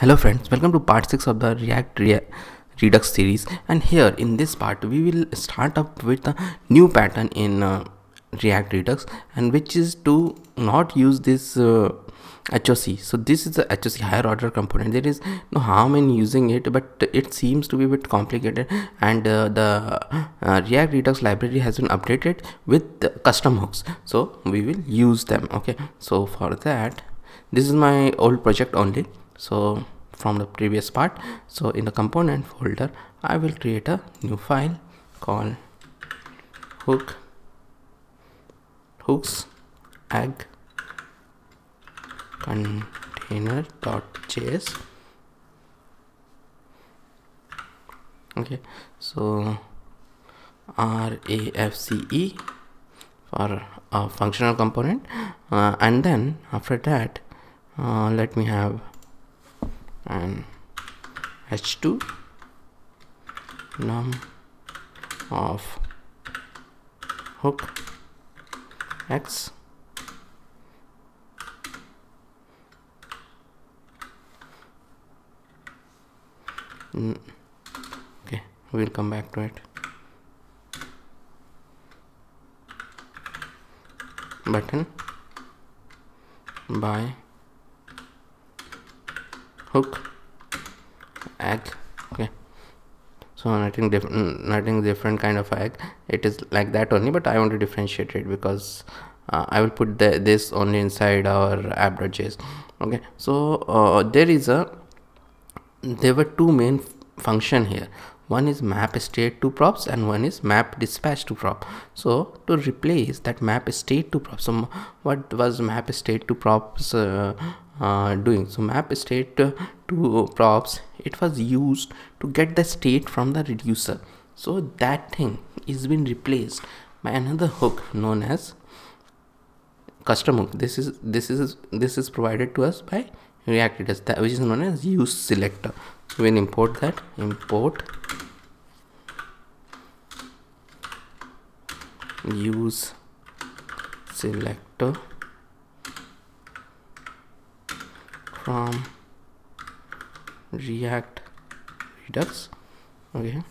Hello friends, welcome to part 6 of the Redux series, and here in this part we will start up with a new pattern in React Redux, and which is to not use this HOC. So this is the HOC, higher order component. There is no harm in using it, but it seems to be a bit complicated, and the React Redux library has been updated with the custom hooks, so we will use them. Okay, so for that, this is my old project only, so from the previous part. So in the component folder I will create a new file called hooks egg container.js. okay, so RAFCE for a functional component, and then after that let me have an h2 num of hook x okay, we'll come back to it. Button by hook egg. Okay, so nothing different kind of egg. It is like that only, but I want to differentiate it because I will put this only inside our app.js. okay, so there were two main function here. One is map state to props and one is map dispatch to prop. So to replace that map state to props, so what was map state to props doing? So map state to props, it was used to get the state from the reducer. So that thing is been replaced by another hook known as custom hook. This is provided to us by React Redux, which is known as useSelector. So we'll import that. Import useSelector from React Redux. Okay,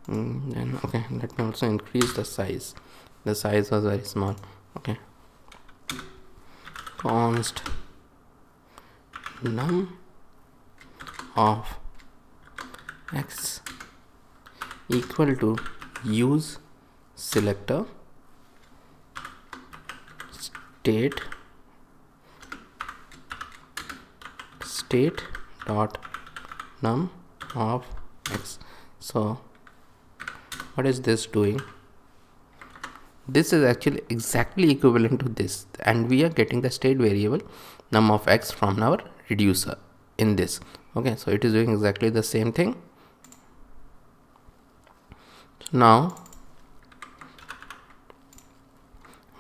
then okay, let me also increase the size. The size was very small. Okay, const num of x equal to useSelector state dot num of x. So what is this doing? This is actually exactly equivalent to this, and we are getting the state variable num of x from our reducer in this. Okay, so it is doing exactly the same thing. So now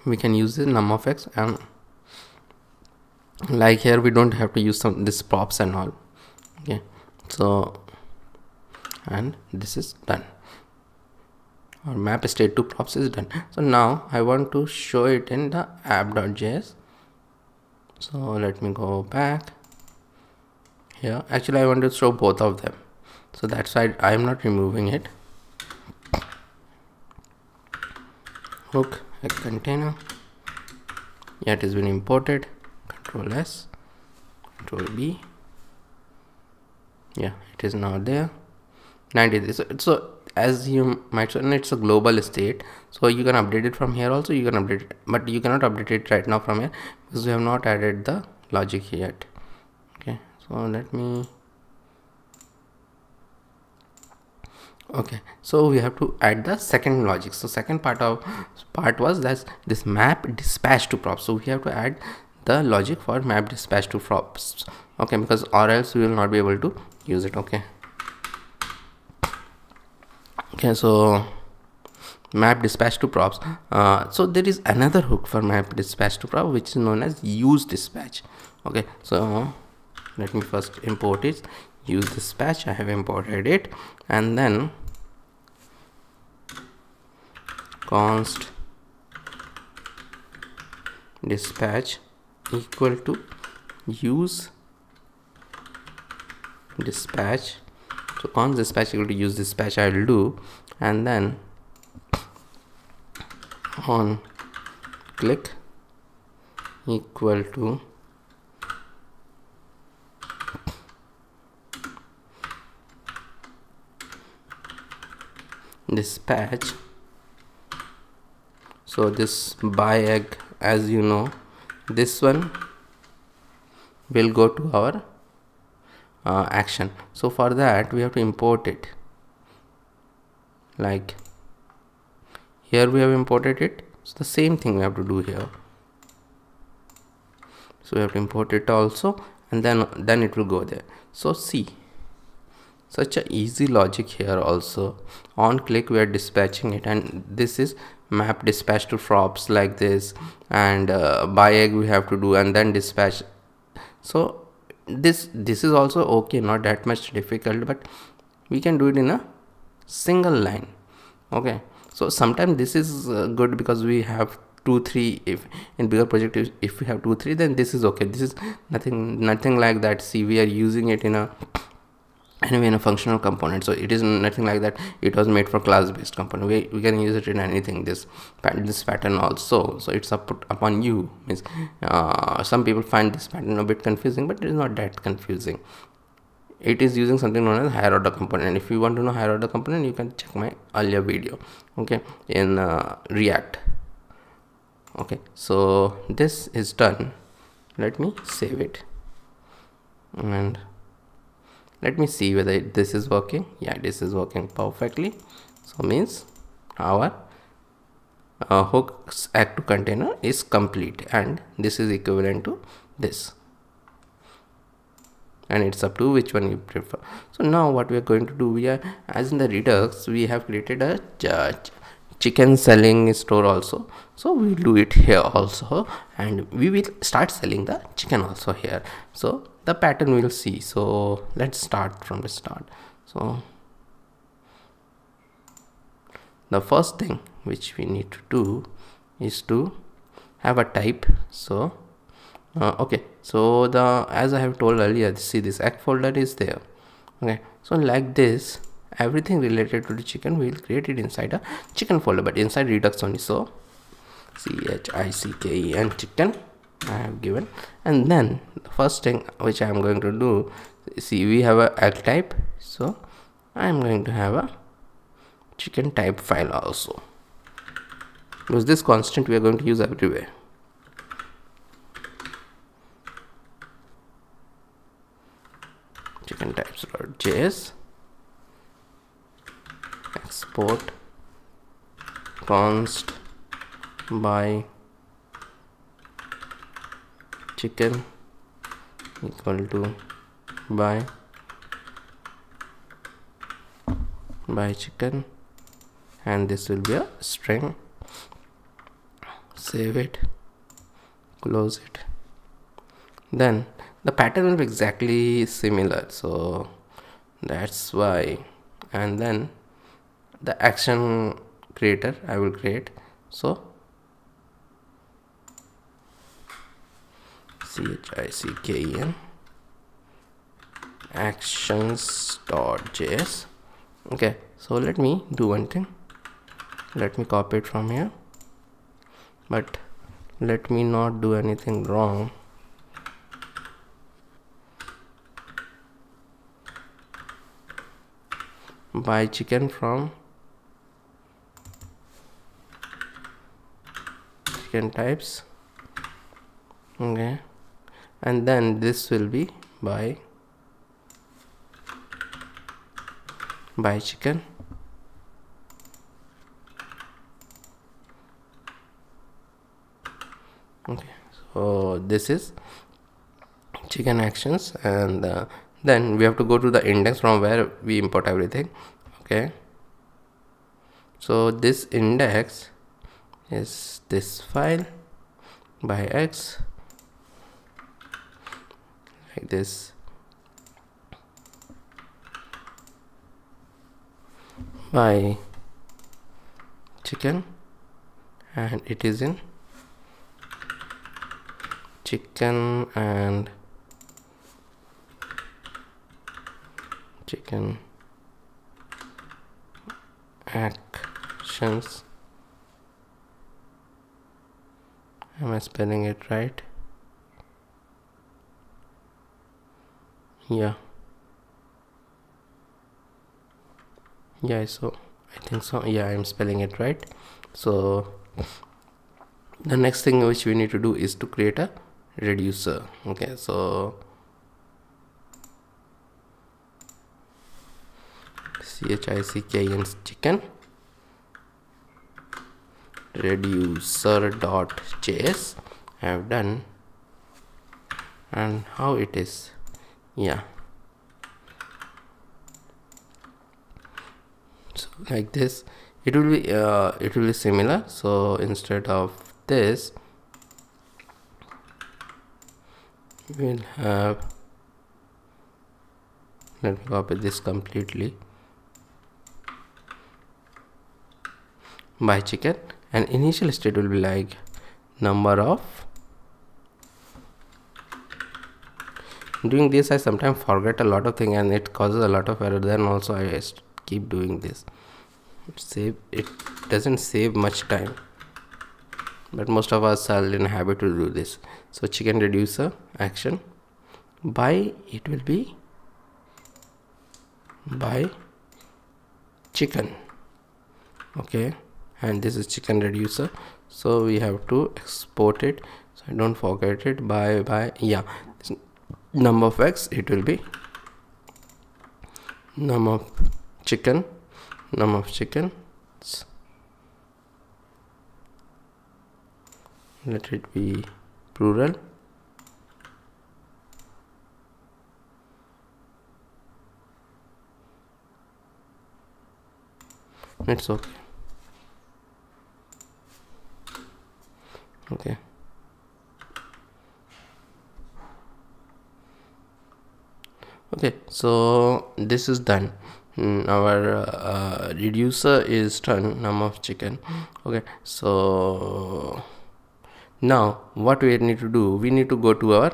we can use the num of x, and like here we don't have to use this props and all. Okay, so and this is done. Our map state to props is done. So now I want to show it in the app.js. So let me go back here. Actually I want to show both of them, so that's why I am not removing it. Hook a container, yeah, it has been imported. Control S, Control B, yeah, it is now there. 90. So as you might know, it's a global state, so you can update it from here also. You can update it, but you cannot update it right now from here because we have not added the logic yet. Okay, so let me, okay, so we have to add the second logic. So second part was that this map dispatch to props. So we have to add the logic for map dispatch to props. Okay, because or else we will not be able to use it. Okay, so map dispatch to props. So there is another hook for map dispatch to prop, which is known as useDispatch. Okay, so let me first import it. useDispatch, I have imported it, and then const dispatch equal to use dispatch. So const dispatch equal to use dispatch I will do, and then on click equal to dispatch. So this buy egg, as you know, this one will go to our action. So for that we have to import it. Like here we have imported it, so the same thing we have to do here. So we have to import it also, and then it will go there. So see, such a easy logic here. Also on click we are dispatching it, and this is map dispatch to props like this, and buy egg we have to do, and then dispatch. So this is also okay, not that much difficult, but we can do it in a single line. Okay, so sometimes this is good because we have 2-3. If in bigger project, if we have 2-3, then this is okay. This is nothing like that. See, we are using it in a functional component, so it is nothing like that. It was made for class based component. We can use it in anything, this pattern also. So it's upon you. Means some people find this pattern a bit confusing, but it is not that confusing. It is using something known as higher order component. If you want to know higher order component, you can check my earlier video, okay, in React. Okay, so this is done. Let me save it, and let me see whether this is working. Yeah, this is working perfectly. So means our hooks add to container is complete, and this is equivalent to this, and it's up to which one you prefer. So now what we are going to do, we are, as in the Redux we have created a chicken selling store also, so we'll do it here also, and we will start selling the chicken also here. So the pattern we'll see. So let's start from the start. So the first thing which we need to do is to have a type. So okay, so as I have told earlier, see, this egg folder is there. Okay, so like this, everything related to the chicken we will create it inside a chicken folder, but inside Redux only. So chicken chicken I have given, and then the first thing which I am going to do, see, we have a egg type, so I am going to have a chicken type file also, because this constant we are going to use everywhere. Chicken types.js, export const by chicken equal to by chicken, and this will be a string. Save it, close it. Then the pattern will be exactly similar, so that's why. And then the action creator I will create. So chicken actions.js. okay, so let me do one thing. Let me copy it from here, but let me not do anything wrong. Buy chicken from chicken types. Okay, and then this will be by chicken. Okay, so this is chicken actions, and then we have to go to the index from where we import everything. Okay, so this index is this file by x, like this, by chicken, and it is in chicken and chicken actions. Am I spelling it right? Yeah, so I think so. Yeah, I'm spelling it right. So the next thing which we need to do is to create a reducer. Okay, so chicken reducer.js I have done. And how it is, yeah, so like this it will be similar. So instead of this, we'll have, let me copy this completely, by chicken, and initial state will be like number of. Doing this I sometimes forget a lot of things and it causes a lot of error. Then also I keep doing this. It doesn't save much time, but most of us are in a habit to do this. So chicken reducer action by, it will be by chicken. Okay, and this is chicken reducer, so we have to export it, so I don't forget it. By yeah, number of x, it will be number of chickens, let it be plural. It's okay. Okay, so this is done. Our reducer is done, number of chicken. Okay, so now what we need to do, we need to go to our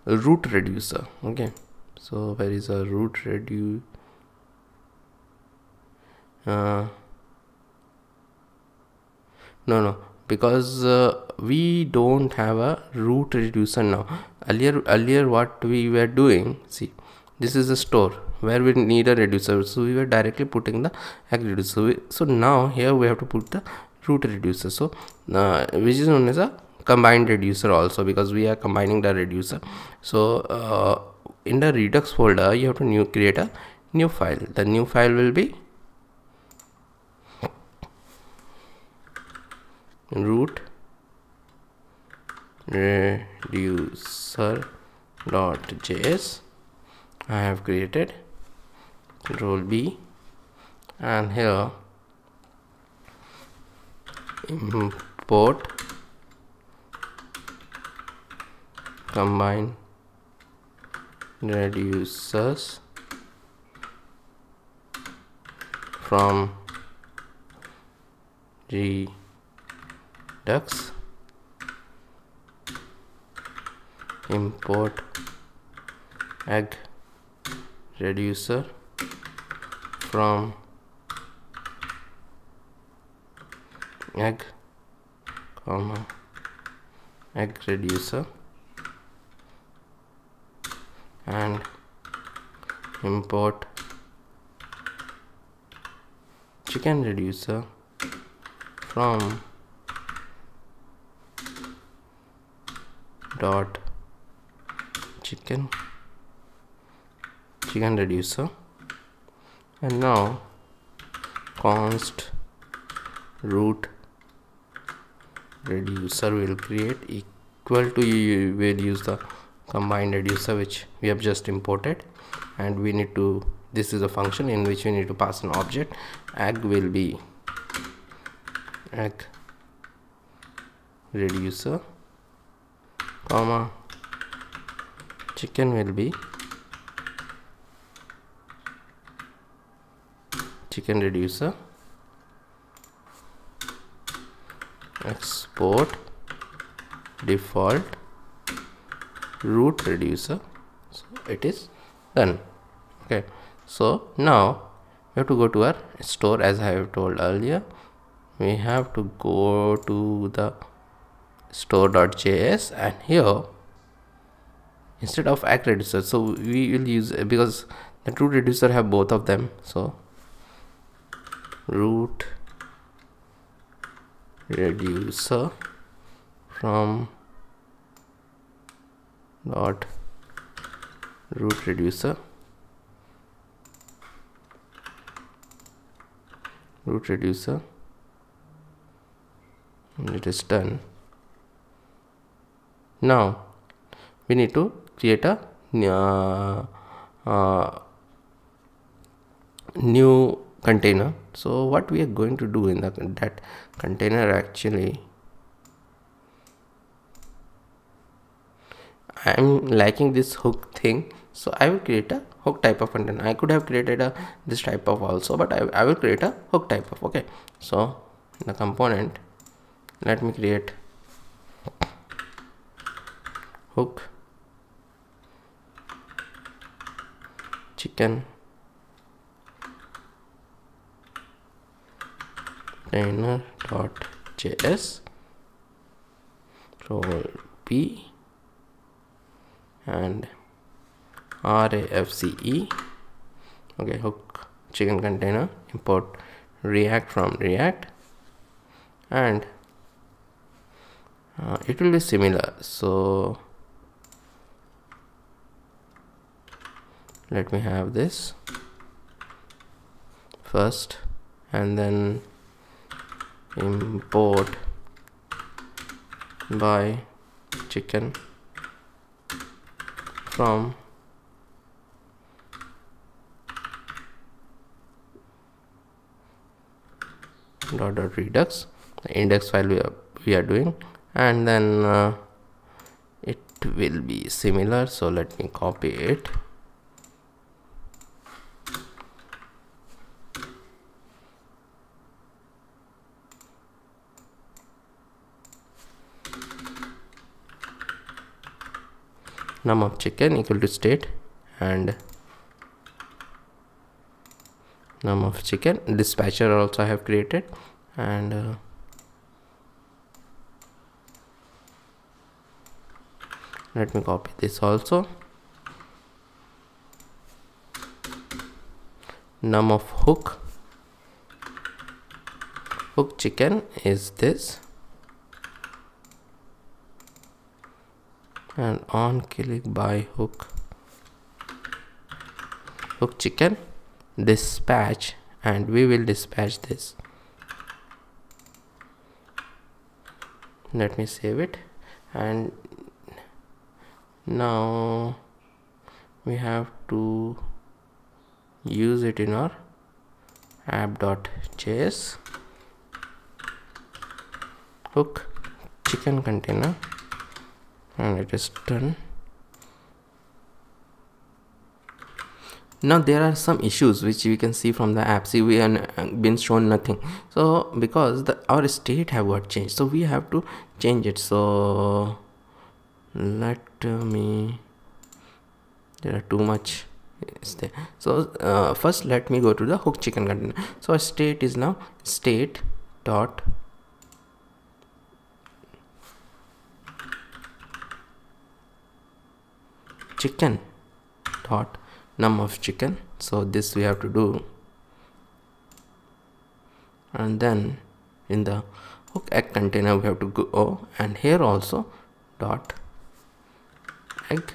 root reducer. Okay, so where is our root reducer? No, because we don't have a root reducer now. Earlier what we were doing, see, this is a store where we need a reducer, so we were directly putting the egg reducer. So now here we have to put the root reducer, so which is known as a combined reducer also, because we are combining the reducer. So in the Redux folder you have to create a new file. The new file will be root reducer.js. I have created control B, and here import combine reducers from Redux, import egg reducer from egg reducer, and import chicken reducer from dot chicken reducer. And now const root reducer will create equal to, you will use the combined reducer which we have just imported, and we need to, this is a function in which we need to pass an object. Egg will be egg reducer, comma, chicken will be chicken reducer, export default root reducer. So it is done. Okay, So now we have to go to our store. As I have told earlier, we have to go to the store.js, and here instead of act reducer, so we will use, because the root reducer have both of them, so root reducer from dot root reducer and it is done. Now we need to create a new container. So what we are going to do in that container, actually I am liking this hook thing, so I will create a hook type of container. I could have created this type of also, but I will create a hook type of. Okay, so in the component, let me create hook chicken container.js role p and RAFCE. Okay, hook chicken container, import react from react, and it will be similar. So let me have this first, and then import by chicken from .redux, the index file we are doing, and then it will be similar. So let me copy it. Num of chicken equal to state, and num of chicken dispatcher also I have created, and let me copy this also. Num of hook chicken is this, and on click by hook chicken dispatch, and we will dispatch this. Let me save it, and now we have to use it in our app.js hook chicken container, and it is done. Now there are some issues which we can see from the app. See, we have been shown nothing, so because our state have got changed, so we have to change it. So let me, there are too much is there. So first let me go to the hook chicken container. So our state is now state dot chicken dot num of chicken. So this we have to do, and then in the hook egg container we have to go, and here also dot egg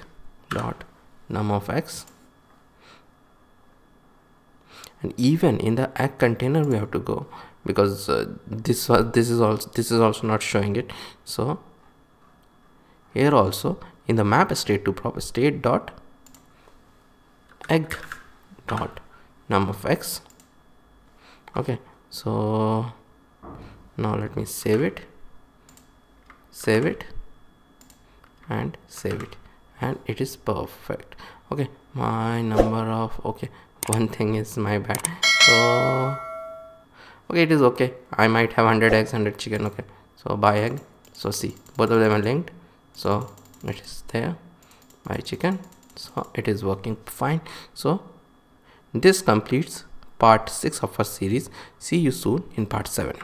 dot num of x, and even in the egg container we have to go, because this is also not showing it. So here also in the map state to proper state dot egg dot num of x. Okay, so now let me save it, and save it, and it is perfect. Okay, my number of, okay, one thing is my bad. So okay, it is okay. I might have 100 eggs, 100 chicken. Okay, so buy egg. So see, both of them are linked, so it is there, buy chicken. So it is working fine. So This completes part 6 of our series. See you soon in part 7.